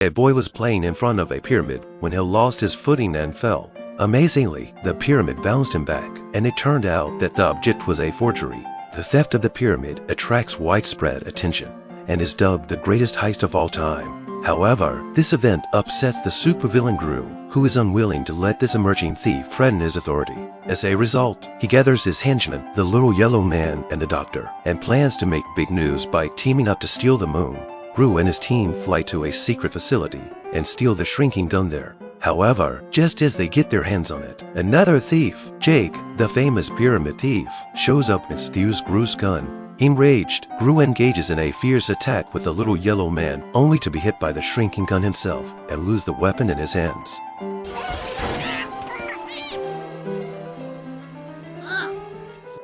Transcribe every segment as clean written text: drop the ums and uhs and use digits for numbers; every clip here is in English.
A boy was playing in front of a pyramid when he lost his footing and fell. Amazingly, the pyramid bounced him back, and it turned out that the object was a forgery. The theft of the pyramid attracts widespread attention and is dubbed the greatest heist of all time. However, this event upsets the supervillain Gru, who is unwilling to let this emerging thief threaten his authority. As a result, he gathers his henchmen, the little yellow man and the doctor, and plans to make big news by teaming up to steal the moon. Gru and his team fly to a secret facility and steal the shrinking gun there. However, just as they get their hands on it, another thief, Jake, the famous pyramid thief, shows up and steals Gru's gun. Enraged, Gru engages in a fierce attack with the little yellow man, only to be hit by the shrinking gun himself and lose the weapon in his hands.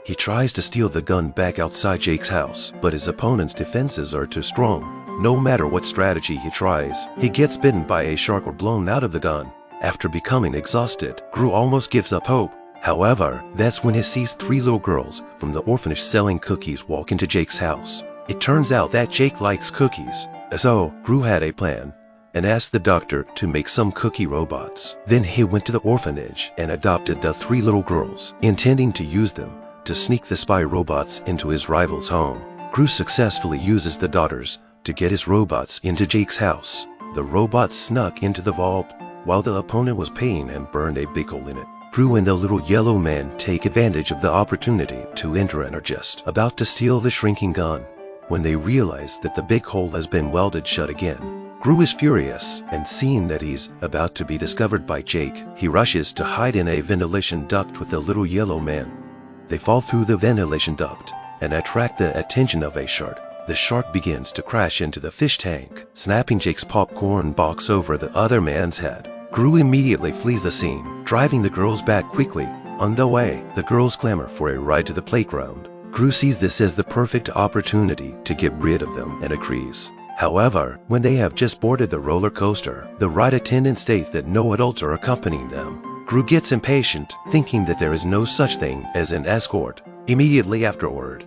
He tries to steal the gun back outside Jake's house, but his opponent's defenses are too strong. No matter what strategy he tries, he gets bitten by a shark or blown out of the gun. After becoming exhausted, Gru almost gives up hope. However, that's when he sees three little girls from the orphanage selling cookies walk into Jake's house. It turns out that Jake likes cookies, so Gru had a plan and asked the doctor to make some cookie robots. Then he went to the orphanage and adopted the three little girls, intending to use them to sneak the spy robots into his rival's home. Gru successfully uses the daughters to get his robots into Jake's house. The robots snuck into the vault while the opponent was paying and burned a big hole in it. Gru and the little yellow man take advantage of the opportunity to enter and are just about to steal the shrinking gun when they realize that the big hole has been welded shut again. Gru is furious, and seeing that he's about to be discovered by Jake, he rushes to hide in a ventilation duct with the little yellow man. They fall through the ventilation duct and attract the attention of a shark. The shark begins to crash into the fish tank, snapping Jake's popcorn box over the other man's head. Gru immediately flees the scene, driving the girls back quickly. On the way, the girls clamor for a ride to the playground. Gru sees this as the perfect opportunity to get rid of them and agrees. However, when they have just boarded the roller coaster, the ride attendant states that no adults are accompanying them. Gru gets impatient, thinking that there is no such thing as an escort. Immediately afterward,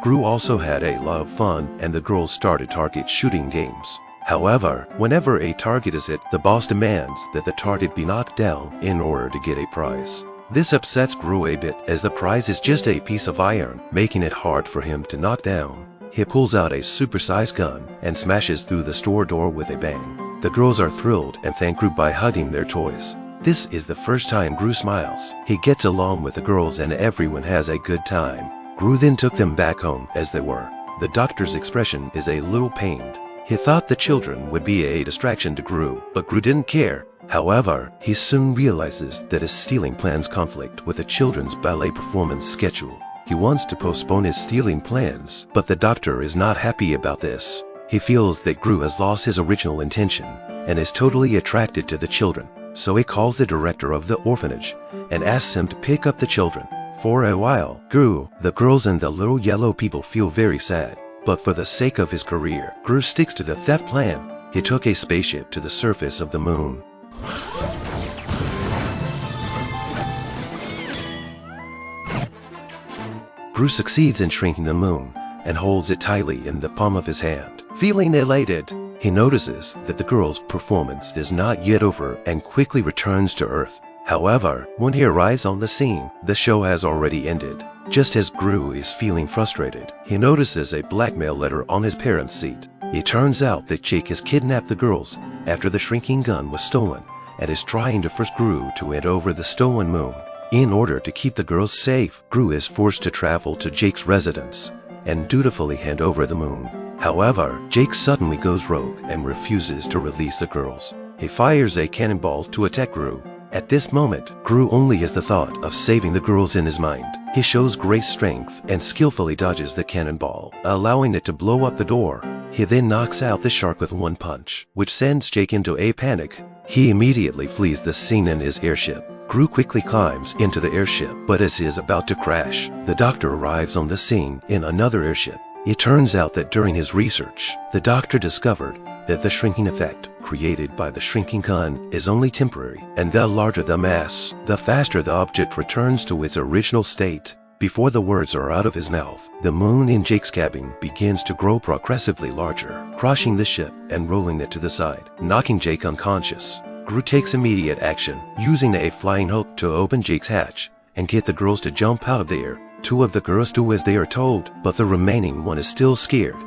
Gru also had a lot of fun, and the girls started target shooting games. However, whenever a target is hit, the boss demands that the target be knocked down in order to get a prize. This upsets Gru a bit, as the prize is just a piece of iron, making it hard for him to knock down. He pulls out a supersized gun and smashes through the store door with a bang. The girls are thrilled and thank Gru by hugging their toys. This is the first time Gru smiles. He gets along with the girls and everyone has a good time. Gru then took them back home as they were. The doctor's expression is a little pained. He thought the children would be a distraction to Gru, but Gru didn't care. However, he soon realizes that his stealing plans conflict with the children's ballet performance schedule. He wants to postpone his stealing plans, but the doctor is not happy about this. He feels that Gru has lost his original intention and is totally attracted to the children, so he calls the director of the orphanage and asks him to pick up the children. For a while, Gru, the girls and the little yellow people feel very sad, but for the sake of his career, Gru sticks to the theft plan. He took a spaceship to the surface of the moon. Gru succeeds in shrinking the moon and holds it tightly in the palm of his hand. Feeling elated, he notices that the girl's performance is not yet over and quickly returns to Earth. However, when he arrives on the scene, the show has already ended. Just as Gru is feeling frustrated, he notices a blackmail letter on his parents' seat. It turns out that Jake has kidnapped the girls after the shrinking gun was stolen and is trying to force Gru to head over the stolen moon. In order to keep the girls safe, Gru is forced to travel to Jake's residence and dutifully hand over the moon. However, Jake suddenly goes rogue and refuses to release the girls. He fires a cannonball to attack Gru. At this moment, Gru only has the thought of saving the girls in his mind. He shows great strength and skillfully dodges the cannonball, allowing it to blow up the door. He then knocks out the shark with one punch, which sends Jake into a panic. He immediately flees the scene in his airship. Gru quickly climbs into the airship, but as he is about to crash, the doctor arrives on the scene in another airship. It turns out that during his research, the doctor discovered that the shrinking effect created by the shrinking gun is only temporary, and the larger the mass, the faster the object returns to its original state. Before the words are out of his mouth, the moon in Jake's cabin begins to grow progressively larger, crushing the ship and rolling it to the side, knocking Jake unconscious. Gru takes immediate action, using a flying hook to open Jake's hatch and get the girls to jump out of there. 2 of the girls do as they are told, but the remaining one is still scared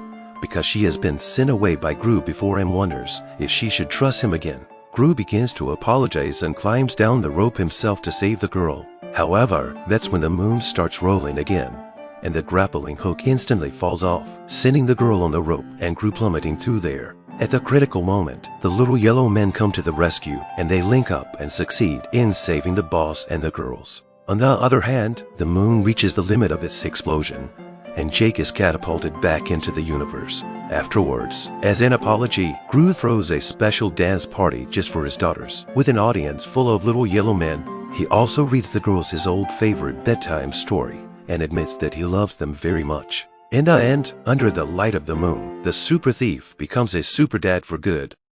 because she has been sent away by Gru before and wonders if she should trust him again. Gru begins to apologize and climbs down the rope himself to save the girl. However, that's when the moon starts rolling again, and the grappling hook instantly falls off, sending the girl on the rope and Gru plummeting through there. At the critical moment, the little yellow men come to the rescue, and they link up and succeed in saving the boss and the girls. On the other hand, the moon reaches the limit of its explosion, and Jake is catapulted back into the universe. Afterwards, as an apology, Gru throws a special dance party just for his daughters, with an audience full of little yellow men. He also reads the girls his old favorite bedtime story, and admits that he loves them very much. In the end, under the light of the moon, the super thief becomes a super dad for good.